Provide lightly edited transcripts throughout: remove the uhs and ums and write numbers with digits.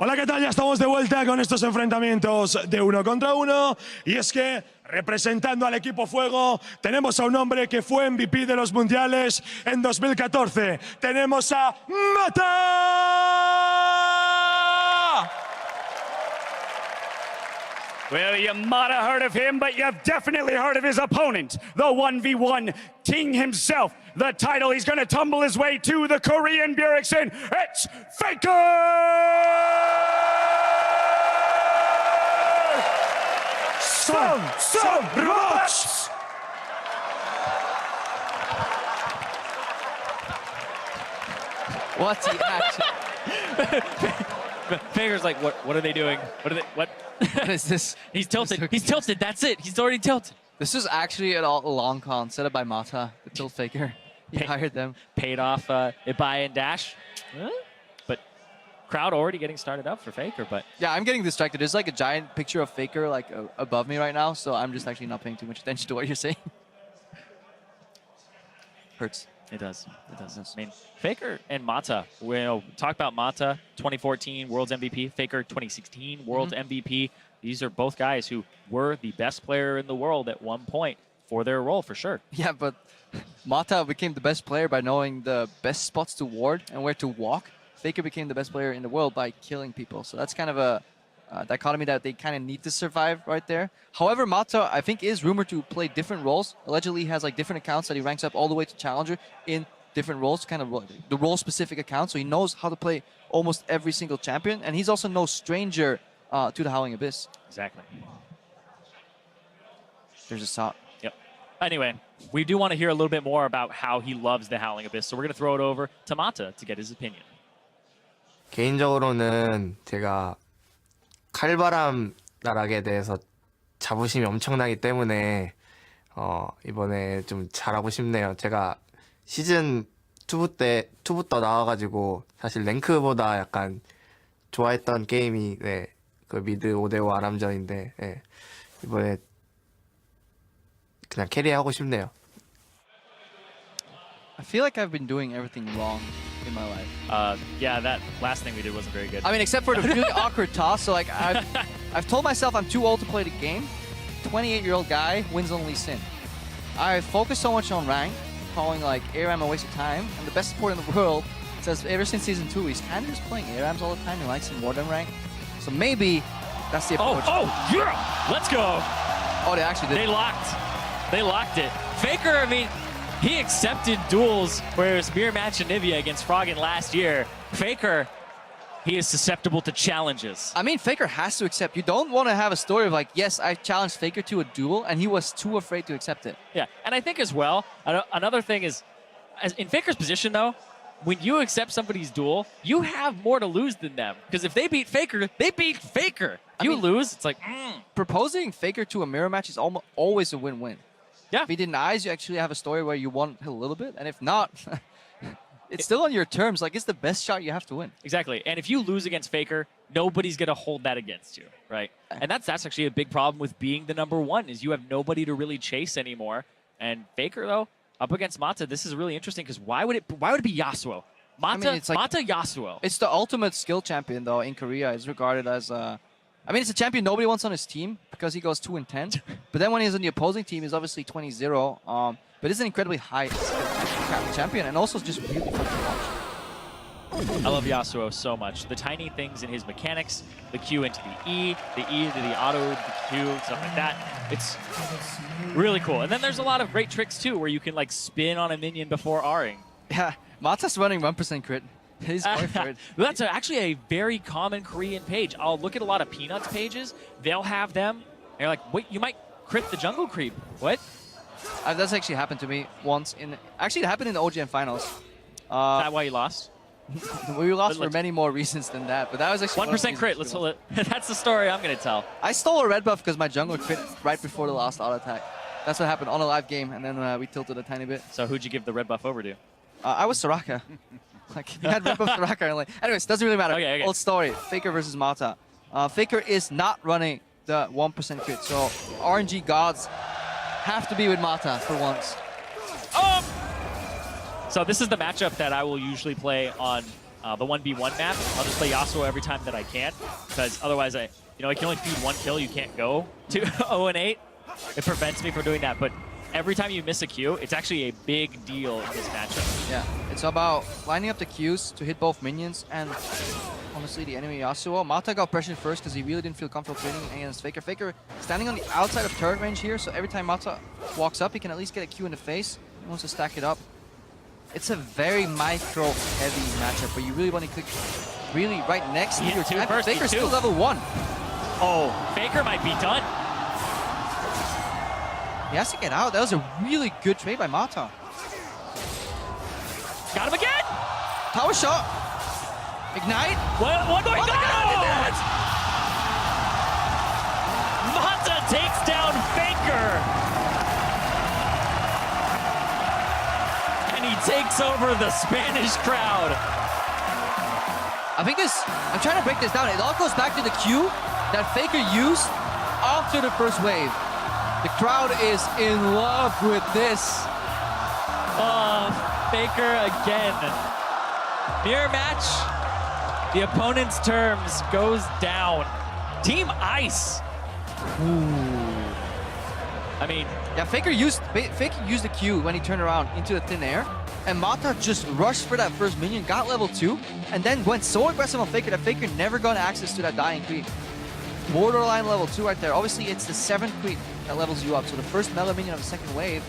Hola, ¿qué tal? Ya estamos de vuelta con estos enfrentamientos de 1 contra 1. Y es que, representando al equipo Fuego, tenemos a un hombre que fue MVP de los mundiales en 2014. Tenemos a Mata. Well, you might have heard of him, but you've definitely heard of his opponent, the 1v1 king himself. The title, he's going to tumble his way to the Korean Bjergsen. It's Faker! Some rematch! What's he actually? Faker's like, what are they doing? What? What is this? He's tilted. He's tilted. That's it. He's already tilted. This is actually a long con set up by Mata, the tilt faker. He hired them. Paid off Ibai and Dash. But crowd already getting started up for Faker. But Yeah, I'm getting distracted. There's like a giant picture of Faker like above me right now, so I'm just actually not paying too much attention to what you're saying. Hurts. it does. It does. I mean, Faker and Mata. We'll talk about Mata, 2014 World's MVP. Faker, 2016 World's MVP. These are both guys who were the best player in the world at one point for their role, for sure. Yeah, but Mata became the best player by knowing the best spots to ward and where to walk. Faker became the best player in the world by killing people. So that's kind of a dichotomy that they kind of need to survive right there. However, Mata, I think, is rumored to play different roles. Allegedly, he has like different accounts that he ranks up all the way to Challenger in different roles, kind of the role-specific account. So he knows how to play almost every single champion. And he's also no stranger to the Howling Abyss. Exactly. There's a shot. Yep. Anyway, we do want to hear a little bit more about how he loves the Howling Abyss. So we're going to throw it over to Mata to get his opinion. 개인적으로는 제가 칼바람 나락에 대해서 자부심이 엄청나기 때문에 이번에 좀 잘하고 싶네요. 제가 시즌 2부터 나와가지고 사실 랭크보다 약간 좋아했던 게임이 그 미드 5대5 아람전인데 이번에 그냥 캐리하고 싶네요. I feel like I've been doing everything wrong in my life. Yeah, that last thing we did wasn't very good. I mean, except for the really awkward toss. So, like, I've told myself I'm too old to play the game. 28-year-old guy wins only sin. I focus so much on rank, calling, like, ARAM a waste of time. And the best support in the world says ever since Season 2, he's kind of just playing ARAMs all the time. He likes it more than rank. So maybe that's the approach. Oh, yeah! Let's go! Oh, they actually did. They locked it. Faker, I mean, he accepted duels where it was mirror match and Nivea against Froggen last year. Faker, he is susceptible to challenges. I mean, Faker has to accept. You don't want to have a story of like, yes, I challenged Faker to a duel, and he was too afraid to accept it. Yeah, and I think as well, another thing is, in Faker's position though, when you accept somebody's duel, you have more to lose than them. Because if they beat Faker, they beat Faker. If you lose, it's like, Proposing Faker to a mirror match is always a win-win. Yeah. If he denies, you actually have a story where you won a little bit, and if not, it's still on your terms. Like, it's the best shot you have to win. Exactly. And if you lose against Faker, nobody's going to hold that against you, right? And that's actually a big problem with being the #1, is you have nobody to really chase anymore. And Faker, though, up against Mata, this is really interesting because why would it be Yasuo? Mata, it's like, Mata Yasuo. It's the ultimate skill champion, though, in Korea. It's regarded as I mean, it's a champion nobody wants on his team because he goes 2-10. But then when he's on the opposing team, he's obviously 20-0. But it's an incredibly high skill champion, and also just really fun to watch. I love Yasuo so much. The tiny things in his mechanics, the Q into the E into the auto, the Q, stuff like that. It's really cool. And then there's a lot of great tricks too, where you can like spin on a minion before R-ing. Yeah, Mata's running 1% crit. He's going for it. That's actually a very common Korean page. I'll look at a lot of Peanuts pages. They'll have them. And you're like, wait, you might crit the jungle creep. What? That's actually happened to me once. Actually, it happened in the OGN finals. Is that why you lost? We lost for many more reasons than that, but that was actually 1% crit. Let's hold it. That's the story I'm gonna tell. I stole a red buff because my jungle crit right before the last auto attack. That's what happened on a live game, and then we tilted a tiny bit. So who'd you give the red buff over to? I was Soraka. Like, he had red buff Soraka. And like, anyways, doesn't really matter. Okay. Old story. Faker versus Mata. Faker is not running the 1% crit, so RNG gods have to be with Mata for once. Oh! So this is the matchup that I will usually play on the 1v1 map, I'll just play Yasuo every time that I can, because otherwise I can only feed 1 kill. You can't go to 0-8. It prevents me from doing that. But every time you miss a Q, it's actually a big deal in this matchup. Yeah, it's about lining up the Qs to hit both minions and honestly the enemy Yasuo. Mata got pressured first because he really didn't feel comfortable trading against Faker. Faker standing on the outside of turret range here, so every time Mata walks up, he can at least get a Q in the face. He wants to stack it up. It's a very micro-heavy matchup where you really want to click really right next to your champion. First, Faker's still level 1. Oh, Faker might be done. He has to get out. That was a really good trade by Mata. Got him again! Power shot. Ignite. One more. Oh my God, Mata takes down Faker. And he takes over the Spanish crowd. I think I'm trying to break this down. It all goes back to the Q that Faker used after the first wave. The crowd is in love with this. Oh, Faker again. Mirror match. The opponent's terms goes down. Team Ice. Ooh. I mean, yeah, Faker used the Q when he turned around into the thin air, and Mata just rushed for that first minion, got level 2, and then went so aggressive on Faker that Faker never got access to that dying creep. Borderline level 2 right there. Obviously, it's the 7th creep that levels you up, so the first melee minion of the second wave.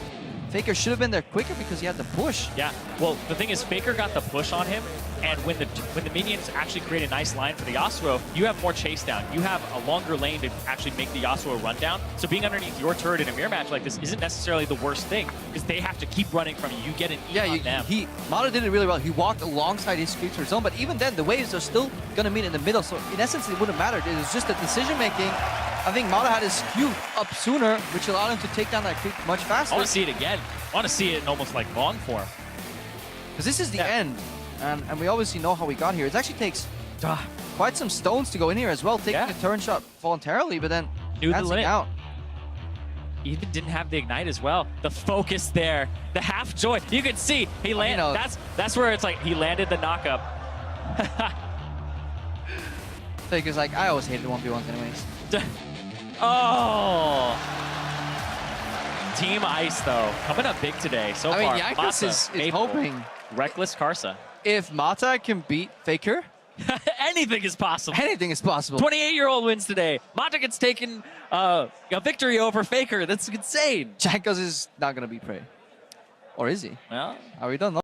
Faker should have been there quicker because he had the push. yeah. Well, the thing is, Faker got the push on him, and when the minions actually create a nice line for the Yasuo, you have more chase down. You have a longer lane to actually make the Yasuo run down. So being underneath your turret in a mirror match like this isn't necessarily the worst thing, because they have to keep running from you. You get an E on them. Mata did it really well. He walked alongside his creep to his zone, but even then, the waves are still going to meet in the middle. So in essence, it wouldn't matter. It was just the decision making. I think Mata had his Q up sooner, which allowed him to take down that creep much faster. I want to see it again. I want to see it in almost like long form. Because this is the end, and we obviously know how we got here. It actually takes quite some stones to go in here as well, taking a turn shot voluntarily, but then dancing out. Even didn't have the ignite as well. The focus there, the half joy. You can see he landed. That's where it's like he landed the knockup. Faker's like, I always hated 1v1s anyways. Oh. Team Ice, though, coming up big today so far. Yankees is hoping. Reckless Karsa. If Mata can beat Faker, anything is possible. Anything is possible. 28-year-old wins today. Mata gets taken a victory over Faker. That's insane. Jankos is not going to be Prey. Or is he? Well, we don't know.